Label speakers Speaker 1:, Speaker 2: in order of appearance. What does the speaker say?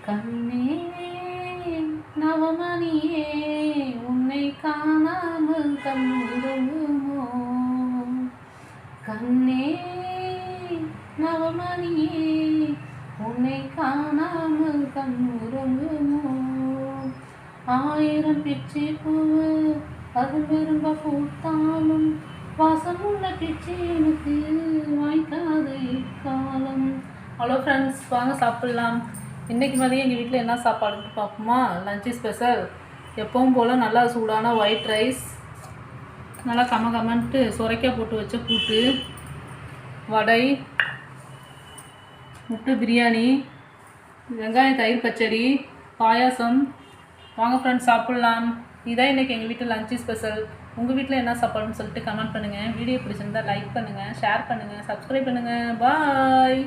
Speaker 1: கண்ணே நவமணியே உன்னை காணாமல் கண்ணுறங்குமோ. கண்ணே நவமணியே உன்னை காணாமல் கண்ணுறங்குமோ. ஆயிரம் பிச்சை பூவு அது விரும்ப பூத்தாலும் வாசமுள்ள பிச்சை எனக்கு வாய்க்காத இக்காலம். ஹலோ ஃப்ரெண்ட்ஸ், வாங்க சாப்பிட்லாம். இன்றைக்கி மதியம் எங்கள் வீட்டில் என்ன சாப்பாடுன்னு பார்ப்போமா? லஞ்சு ஸ்பெஷல் எப்பவும் போல் நல்லா சூடான ஒயிட் ரைஸ், நல்லா கமன்ட்டு சுரைக்காய் போட்டு வச்ச கூட்டு, வடை, முட்டை பிரியாணி, வெங்காயம் தயிர் பச்சடி, பாயாசம். வாங்க ஃப்ரெண்ட்ஸ் சாப்பிட்லாம். இதான் இன்றைக்கி எங்கள் வீட்டில் லஞ்சு ஸ்பெஷல். உங்கள் வீட்டில் என்ன சாப்பாடுன்னு சொல்லிட்டு கமெண்ட் பண்ணுங்கள். வீடியோ பிடிச்சிருந்தால் லைக் பண்ணுங்கள், ஷேர் பண்ணுங்கள், சப்ஸ்கிரைப் பண்ணுங்கள். பாய்.